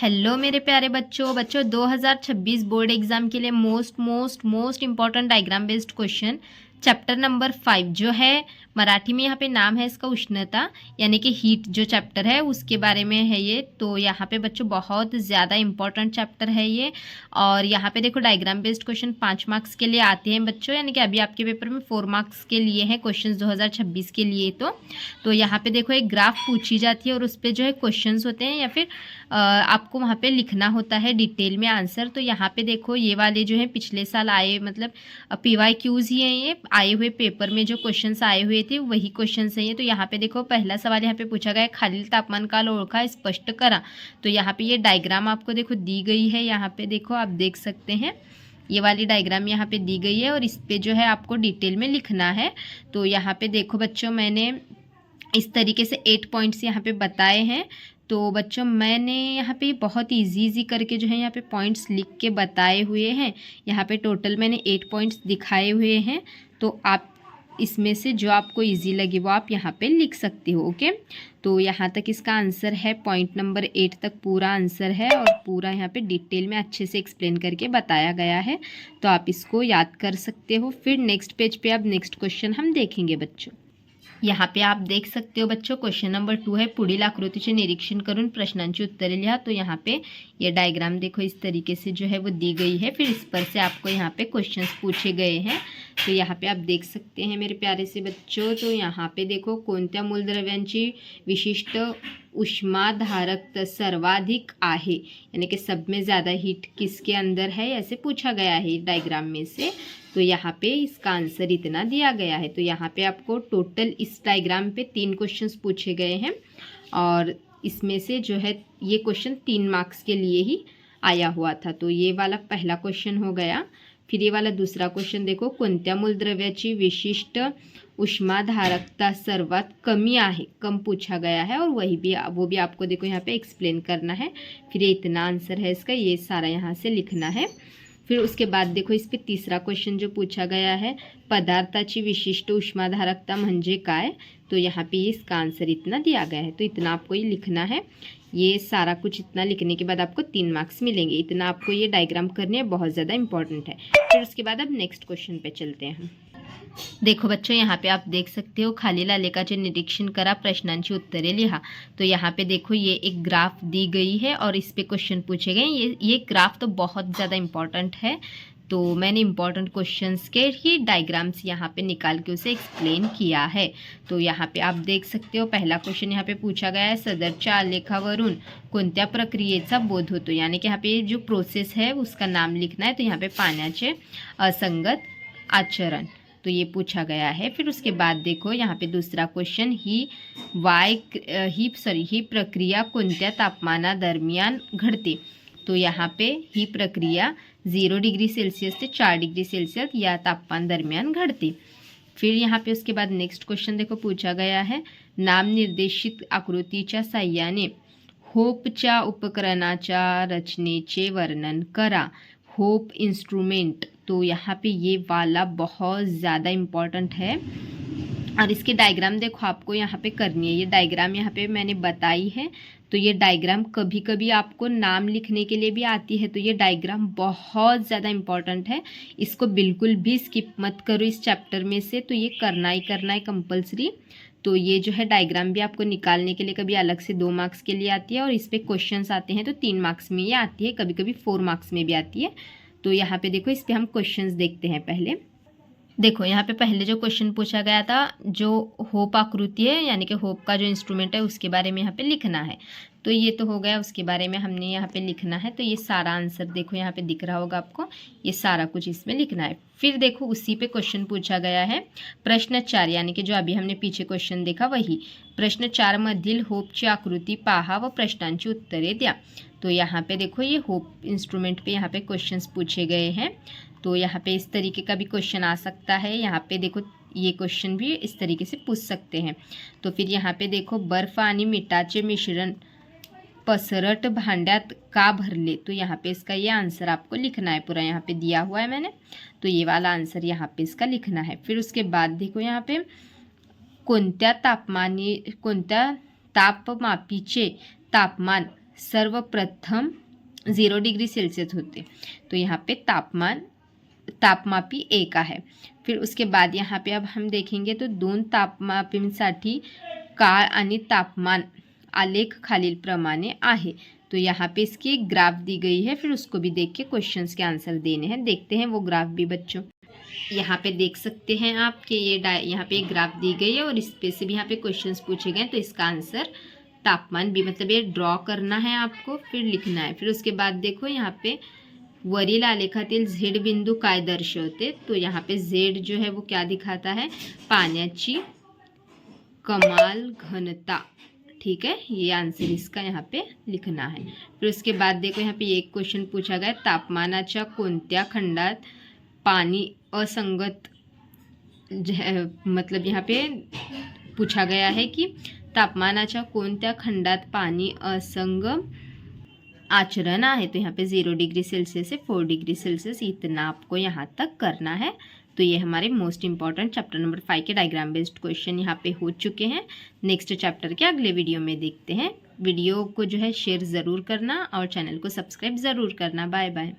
Hello मेरे प्यारे बच्चों 2026 बोर्ड एग्जाम के लिए most important diagram based question chapter number 5 जो है मराठी में यहाँ पे नाम है इसका उष्णता यानी कि हीट जो चैप्टर है उसके बारे में है ये। तो यहाँ पे बच्चों बहुत ज़्यादा इंपॉर्टेंट चैप्टर है ये। और यहाँ पे देखो डायग्राम बेस्ड क्वेश्चन 5 मार्क्स के लिए आते हैं बच्चों, यानी कि अभी आपके पेपर में 4 मार्क्स के लिए हैं क्वेश्चन 2026 के लिए। तो यहाँ पे देखो एक ग्राफ पूछी जाती है और उस पर जो है क्वेश्चन होते हैं या फिर आपको वहाँ पे लिखना होता है डिटेल में आंसर। तो यहाँ पे देखो ये वाले जो है पिछले साल आए, मतलब PYQs ही हैं, ये आए हुए पेपर में जो क्वेश्चंस आए हुए थे वही क्वेश्चंस हैं ये। तो यहाँ पे देखो पहला सवाल यहाँ पे पूछा गया है, खालील तापमान काल ओळखा स्पष्ट करा। तो यहाँ पे ये डायग्राम आपको देखो दी गई है, यहाँ पे देखो आप देख सकते हैं ये वाली डायग्राम यहाँ पे दी गई है और इस पे जो है आपको डिटेल में लिखना है। तो यहाँ पे देखो बच्चों मैंने इस तरीके से 8 पॉइंट्स यहाँ पे बताए हैं। तो बच्चों मैंने यहाँ पे बहुत इजी करके जो है यहाँ पे पॉइंट्स लिख के बताए हुए हैं। यहाँ पे टोटल मैंने 8 पॉइंट्स दिखाए हुए हैं। तो आप इसमें से जो आपको इजी लगे वो आप यहाँ पे लिख सकते हो। ओके, तो यहाँ तक इसका आंसर है, पॉइंट नंबर 8 तक पूरा आंसर है और पूरा यहाँ पे डिटेल में अच्छे से एक्सप्लेन करके बताया गया है। तो आप इसको याद कर सकते हो। फिर नेक्स्ट पेज पे अब नेक्स्ट क्वेश्चन हम देखेंगे बच्चों। यहाँ पे आप देख सकते हो बच्चों क्वेश्चन नंबर 2 है, पुढील आकृतीचे निरीक्षण करून प्रश्नांची उत्तरे लिहा। तो यहाँ पे ये डायग्राम देखो इस तरीके से जो है वो दी गई है, फिर इस पर से आपको यहाँ पे क्वेश्चंस पूछे गए हैं। तो यहाँ पे आप देख सकते हैं मेरे प्यारे से बच्चों। तो यहाँ पे देखो कोणत्या मूलद्रव्यांची विशिष्ट उष्माधारकता सर्वाधिक आहे, यानी कि सब में ज़्यादा हीट किसके अंदर है ऐसे पूछा गया है डायग्राम में से। तो यहाँ पे इसका आंसर इतना दिया गया है। तो यहाँ पे आपको टोटल इस डायग्राम पे 3 क्वेश्चंस पूछे गए हैं और इसमें से जो है ये क्वेश्चन 3 मार्क्स के लिए ही आया हुआ था। तो ये वाला पहला क्वेश्चन हो गया। फिर ये वाला दूसरा क्वेश्चन देखो, कोणत्या मूलद्रव्याची विशिष्ट उष्माधारकता सर्वात कमी आहे, कम पूछा गया है और वो भी आपको देखो यहाँ पे एक्सप्लेन करना है। फिर ये इतना आंसर है इसका, ये सारा यहाँ से लिखना है। फिर उसके बाद देखो इस पे तीसरा क्वेश्चन जो पूछा गया है, पदार्थाची विशिष्ट उष्माधारकता म्हणजे काय। तो यहाँ पे इसका आंसर इतना दिया गया है। तो इतना आपको ये लिखना है। ये सारा कुछ इतना लिखने के बाद आपको 3 मार्क्स मिलेंगे। इतना आपको ये डायग्राम करने हैं, बहुत ज़्यादा इंपॉर्टेंट है। फिर उसके बाद अब नेक्स्ट क्वेश्चन पे चलते हैं हम। देखो बच्चों यहाँ पे आप देख सकते हो, खालील आलेखाचे निरीक्षण करा प्रश्नांची उत्तरे लिहा। तो यहाँ पे देखो ये एक ग्राफ दी गई है और इस पे क्वेश्चन पूछे गए। ये ग्राफ तो बहुत ज़्यादा इंपॉर्टेंट है। तो मैंने इंपॉर्टेंट क्वेश्चंस के ही डायग्राम्स यहाँ पे निकाल के उसे एक्सप्लेन किया है। तो यहाँ पे आप देख सकते हो पहला क्वेश्चन यहाँ पे पूछा गया है, सदरच्या आलेखावरून कोणत्या प्रक्रियेचा बोध होतो, यानी कि यहाँ पे जो प्रोसेस है उसका नाम लिखना है। तो यहाँ पे पाण्याचे असंगत आचरण, तो ये पूछा गया है। फिर उसके बाद देखो यहाँ पे दूसरा क्वेश्चन, ही प्रक्रिया कोणत्या तापमानादरम्यान घडते। तो यहाँ पे ही प्रक्रिया 0 डिग्री सेल्सियस से 4 डिग्री सेल्सियस या तापमान दरम्यान घडते। फिर यहाँ पे उसके बाद नेक्स्ट क्वेश्चन देखो पूछा गया है, नाम निर्देशित आकृतीच्या साह्याने होपच्या उपकरणाच्या रचनेचे वर्णन करा। होप इंस्ट्रूमेंट, तो यहाँ पे ये वाला बहुत ज़्यादा इम्पॉर्टेंट है और इसकी डायग्राम देखो आपको यहाँ पे करनी है। ये डायग्राम यहाँ पे मैंने बताई है। तो ये डायग्राम कभी कभी आपको नाम लिखने के लिए भी आती है। तो ये डायग्राम बहुत ज़्यादा इम्पॉर्टेंट है, इसको बिल्कुल भी स्किप मत करो इस चैप्टर में से। तो ये करना ही करना है कंपलसरी। तो ये जो है डायग्राम भी आपको निकालने के लिए कभी अलग से 2 मार्क्स के लिए आती है और इस पर क्वेश्चंस आते हैं तो 3 मार्क्स में ये आती है, कभी कभी 4 मार्क्स में भी आती है। तो यहाँ पे देखो इस पर हम क्वेश्चंस देखते हैं। पहले देखो यहाँ पे पहले जो क्वेश्चन पूछा गया था, जो होप आकृति है यानी कि होप का जो इंस्ट्रूमेंट है उसके बारे में यहाँ पे लिखना है। तो ये तो हो गया, उसके बारे में हमने यहाँ पे लिखना है। तो ये सारा आंसर देखो यहाँ पे दिख रहा होगा आपको, ये सारा कुछ इसमें लिखना है। फिर देखो उसी पे क्वेश्चन पूछा गया है, प्रश्न 4, यानी कि जो अभी हमने पीछे क्वेश्चन देखा वही। प्रश्न 4 मधील होपची आकृती पहा व प्रश्नांची उत्तरे द्या। तो यहाँ पे देखो ये होप इंस्ट्रूमेंट पे यहाँ पे क्वेश्चंस पूछे गए हैं। तो यहाँ पे इस तरीके का भी क्वेश्चन आ सकता है। यहाँ पे देखो ये क्वेश्चन भी इस तरीके से पूछ सकते हैं। तो फिर यहाँ पे देखो, बर्फ आणि मिठाचे मिश्रण पसरट भांड्यात का भरले। तो यहाँ पे इसका ये आंसर आपको लिखना है, पूरा यहाँ पे दिया हुआ है मैंने। तो ये वाला आंसर यहाँ पे इसका लिखना है। फिर उसके बाद देखो यहाँ पे कोणत्या तापमापीचे तापमान सर्वप्रथम 0 डिग्री सेल्सियस होते. तो यहाँ पे तापमापी ए का आहे. फिर उसके बाद यहाँ पे अब हम देखेंगे तो 2 तापमापींसाठी काळ आणि तापमान आलेख खालील प्रमाणे आहे. तो यहाँ पे इसकी एक ग्राफ दी गई है, फिर उसको भी देख के क्वेश्चंस के आंसर देने हैं. देखते हैं वो ग्राफ भी बच्चों. यहाँ पे देख सकते हैं आप कि यहाँ पे एक ग्राफ दी गई है और इस पे से भी यहाँ पे क्वेश्चंस पूछे गए. तो इसका आंसर तापमान भी, मतलब ये ड्रॉ करना है आपको, फिर लिखना है. फिर उसके बाद देखो यहाँ पे वरील आलेखातील झेड बिंदू काय दर्शवते. तो यहाँ पे झेड जो है वो क्या दिखाता है, पाण्याची कमाल घनता. ठीक है, ये आंसर इसका यहाँ पे लिखना है. फिर उसके बाद देखो यहाँ पे एक क्वेश्चन पूछा गया, तापमानाच्या कोणत्या खंडात पानी असंगत, मतलब यहाँ पे पूछा गया है कि तापमानाच्या कोणत्या खंडात पानी असंग आचरण है. तो यहाँ पे 0 डिग्री सेल्सियस से 4 डिग्री सेल्सियस, इतना आपको यहाँ तक करना है. तो ये हमारे मोस्ट इंपॉर्टेंट चैप्टर नंबर 5 के डायग्राम बेस्ड क्वेश्चन यहाँ पे हो चुके हैं. नेक्स्ट चैप्टर के अगले वीडियो में देखते हैं. वीडियो को जो है शेयर ज़रूर करना और चैनल को सब्सक्राइब ज़रूर करना. Bye bye.